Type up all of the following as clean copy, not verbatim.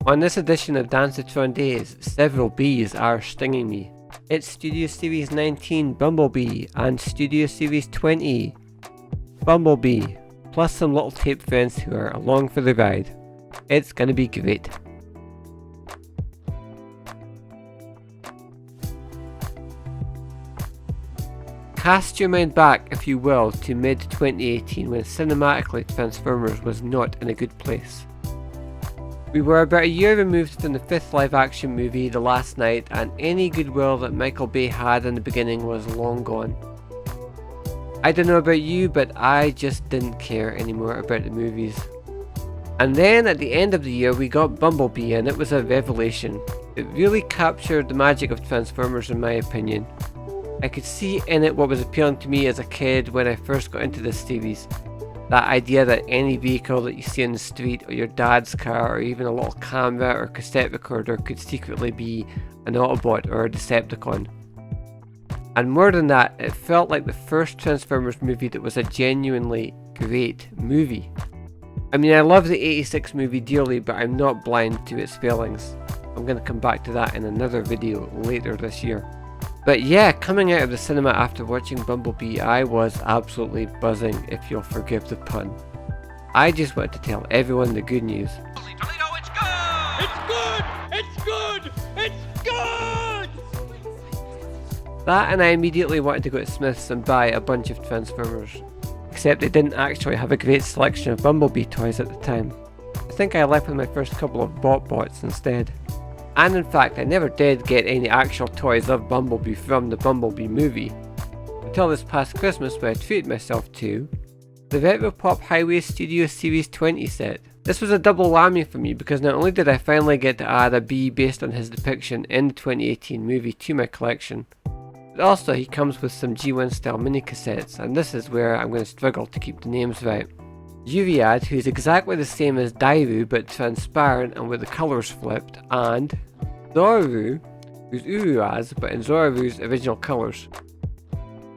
On this edition of Dancetron Days, several bees are stinging me. It's Studio Series 19 Bumblebee and Studio Series 20 Bumblebee, plus some little tape friends who are along for the ride. It's gonna be great. Cast your mind back, if you will, to mid-2018 when cinematically Transformers was not in a good place. We were about a year removed from the 5th live-action movie, The Last Night, and any goodwill that Michael Bay had in the beginning was long gone. I don't know about you, but I just didn't care anymore about the movies. And then at the end of the year we got Bumblebee, and it was a revelation. It really captured the magic of Transformers in my opinion. I could see in it what was appealing to me as a kid when I first got into this series. That idea that any vehicle that you see on the street, or your dad's car, or even a little camera or cassette recorder could secretly be an Autobot or a Decepticon. And more than that, it felt like the first Transformers movie that was a genuinely great movie. I mean, I love the 86 movie dearly, but I'm not blind to its failings. I'm going to come back to that in another video later this year. But yeah, coming out of the cinema after watching Bumblebee, I was absolutely buzzing, if you'll forgive the pun. I just wanted to tell everyone the good news. Toledo, it's good! It's good! It's good! It's good! That, and I immediately wanted to go to Smith's and buy a bunch of Transformers. Except they didn't actually have a great selection of Bumblebee toys at the time. I think I left with my first couple of BotBots instead. And in fact, I never did get any actual toys of Bumblebee from the Bumblebee movie, until this past Christmas when I treated myself to the Retro Pop Highway Studio Series 20 set. This was a double whammy for me because not only did I finally get to add a bee based on his depiction in the 2018 movie to my collection, but also he comes with some G1 style mini cassettes, and this is where I'm going to struggle to keep the names right. Uriad, who's exactly the same as Dairu but transparent and with the colours flipped, and Zauru, who's Uruaz but in Zauru's original colours.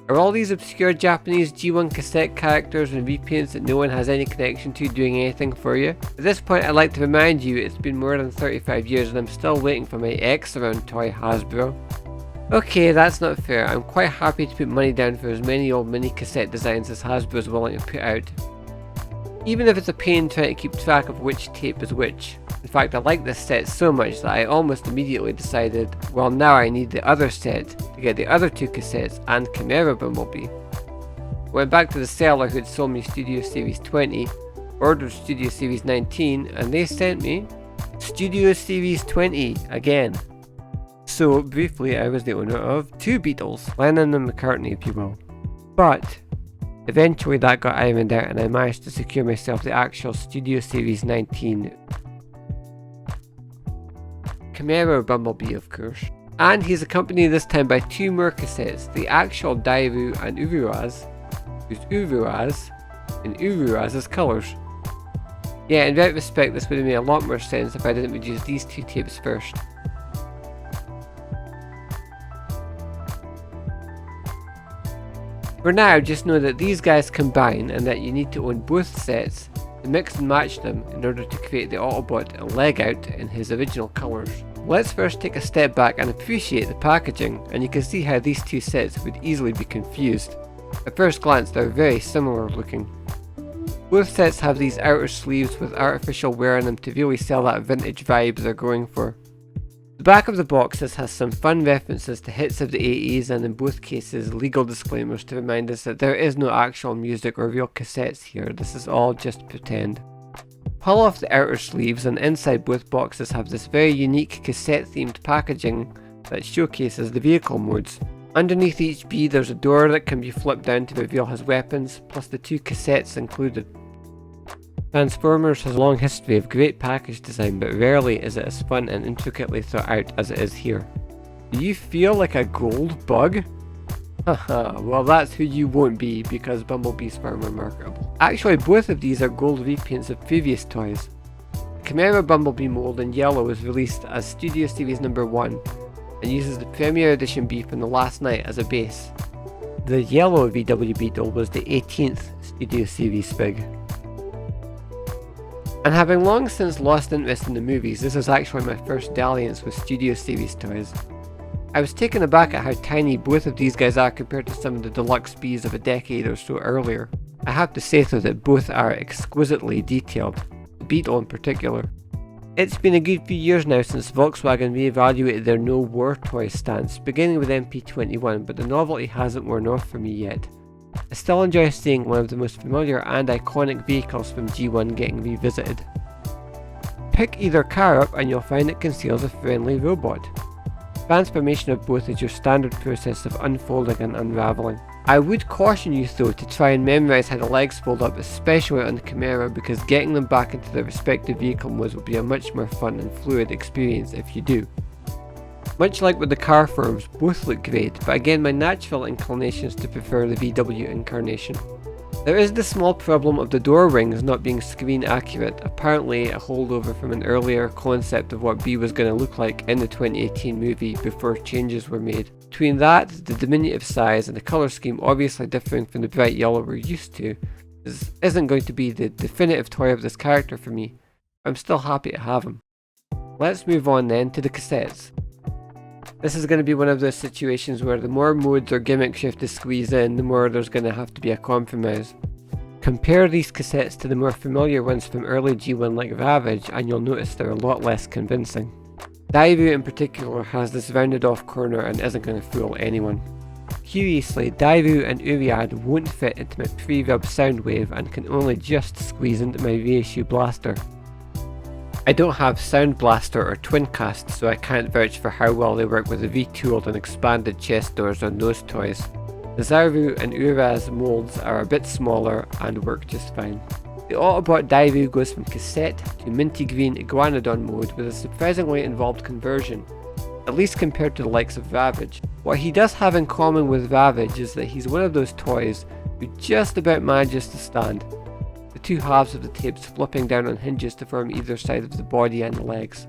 Are all these obscure Japanese G1 cassette characters and repaints that no one has any connection to doing anything for you? At this point I'd like to remind you it's been more than 35 years and I'm still waiting for my X-Round toy, Hasbro. Okay, that's not fair. I'm quite happy to put money down for as many old mini cassette designs as Hasbro is willing to put out. Even if it's a pain trying to keep track of which tape is which. In fact, I like this set so much that I almost immediately decided, well, now I need the other set to get the other two cassettes and Camaro Bumblebee. Went back to the seller who had sold me Studio Series 20, ordered Studio Series 19, and they sent me Studio Series 20 again. So briefly, I was the owner of two Beetles, Lennon and McCartney if you will. But eventually that got ironed out and I managed to secure myself the actual Studio Series 19 Camaro Bumblebee, of course. And he's accompanied this time by two more cassettes, the actual Dairu and Uruaz, who's Uruaz in Uruaz's colours. Yeah, in retrospect this would have made a lot more sense if I didn't produce these two tapes first. For now, just know that these guys combine and that you need to own both sets to mix and match them in order to create the Autobot and leg out in his original colours. Let's first take a step back and appreciate the packaging, and you can see how these two sets would easily be confused. At first glance they're very similar looking. Both sets have these outer sleeves with artificial wear on them to really sell that vintage vibe they're going for. The back of the boxes has some fun references to hits of the 80s and in both cases legal disclaimers to remind us that there is no actual music or real cassettes here, this is all just pretend. Pull off the outer sleeves and inside both boxes have this very unique cassette themed packaging that showcases the vehicle modes. Underneath each bee there's a door that can be flipped down to reveal his weapons, plus the two cassettes included. Transformers has a long history of great package design, but rarely is it as fun and intricately thought out as it is here. Do you feel like a gold bug? Haha, well that's who you won't be because Bumblebee's far more marketable. Actually both of these are gold repaints of previous toys. The Camaro Bumblebee mold in yellow was released as Studio Series number 1 and uses the Premier Edition bee from The Last Night as a base. The yellow VW Beetle was the 18th Studio Series Spig. And having long since lost interest in the movies, this is actually my first dalliance with Studio Series toys. I was taken aback at how tiny both of these guys are compared to some of the deluxe Bees of a decade or so earlier. I have to say though that both are exquisitely detailed, the Beetle in particular. It's been a good few years now since Volkswagen re-evaluated their no war toy stance, beginning with MP21, but the novelty hasn't worn off for me yet. I still enjoy seeing one of the most familiar and iconic vehicles from G1 getting revisited. Pick either car up and you'll find it conceals a friendly robot. Transformation of both is your standard process of unfolding and unravelling. I would caution you though to try and memorise how the legs fold up, especially on the Camaro, because getting them back into their respective vehicle modes will be a much more fun and fluid experience if you do. Much like with the car forms, both look great, but again my natural inclination is to prefer the VW incarnation. There is the small problem of the door rings not being screen accurate, apparently a holdover from an earlier concept of what B was going to look like in the 2018 movie before changes were made. Between that, the diminutive size and the colour scheme obviously differing from the bright yellow we're used to, this isn't going to be the definitive toy of this character for me, but I'm still happy to have him. Let's move on then to the cassettes. This is going to be one of those situations where the more modes or gimmicks you have to squeeze in, the more there's going to have to be a compromise. Compare these cassettes to the more familiar ones from early G1 like Ravage and you'll notice they're a lot less convincing. Dairu in particular has this rounded off corner and isn't going to fool anyone. Curiously, Dairu and Uriad won't fit into my pre-rub Soundwave and can only just squeeze into my reissue blaster. I don't have Sound Blaster or Twincast, so I can't vouch for how well they work with the retooled and expanded chest doors on those toys. The Zauru and Uruaz molds are a bit smaller and work just fine. The Autobot Dairu goes from cassette to minty green Iguanodon mode with a surprisingly involved conversion, at least compared to the likes of Ravage. What he does have in common with Ravage is that he's one of those toys who just about manages to stand, the two halves of the tapes flipping down on hinges to form either side of the body and the legs.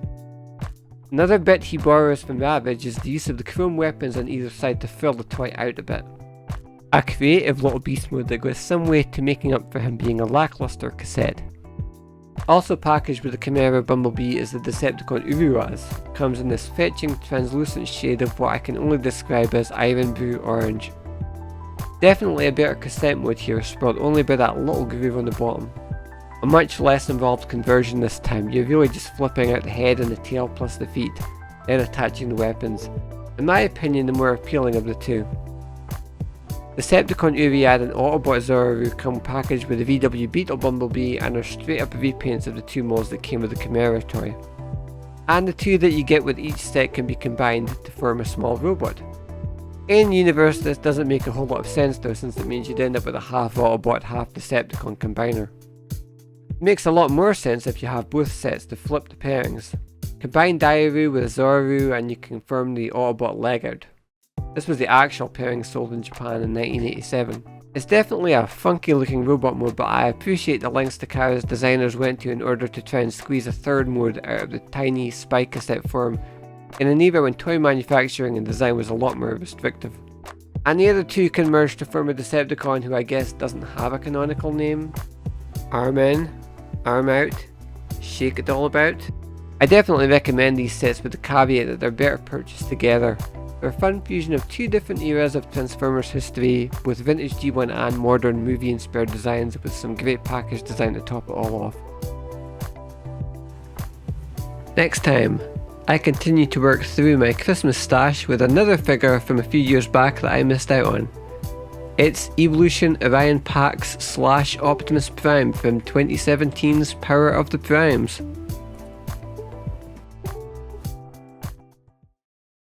Another bit he borrows from Ravage is the use of the chrome weapons on either side to fill the toy out a bit. A creative little beast mode that goes some way to making up for him being a lackluster cassette. Also packaged with the Camaro Bumblebee is the Decepticon Uruaz. Comes in this fetching translucent shade of what I can only describe as iron brew orange. Definitely a better cassette mode here, spoiled only by that little groove on the bottom. A much less involved conversion this time, you're really just flipping out the head and the tail plus the feet, then attaching the weapons. In my opinion, the more appealing of the two. Decepticon Uriad and Autobot Zauru come packaged with the VW Beetle Bumblebee and are straight up repaints of the two molds that came with the Camaro toy. And the two that you get with each set can be combined to form a small robot. In universe this doesn't make a whole lot of sense though, since it means you'd end up with a half Autobot half Decepticon combiner. It makes a lot more sense if you have both sets to flip the pairings. Combine Dairu with Zauru and you can form the Autobot leg out. This was the actual pairing sold in Japan in 1987. It's definitely a funky looking robot mode, but I appreciate the lengths Takara's designers went to in order to try and squeeze a third mode out of the tiny spy cassette form in an era when toy manufacturing and design was a lot more restrictive. And the other two can merge to form a Decepticon who I guess doesn't have a canonical name. Arm in, arm out, shake it all about. I definitely recommend these sets with the caveat that they're better purchased together. They're a fun fusion of two different eras of Transformers history, both vintage G1 and modern movie inspired designs with some great package design to top it all off. Next time, I continue to work through my Christmas stash with another figure from a few years back that I missed out on. It's Evolution Orion Pax / Optimus Prime from 2017's Power of the Primes.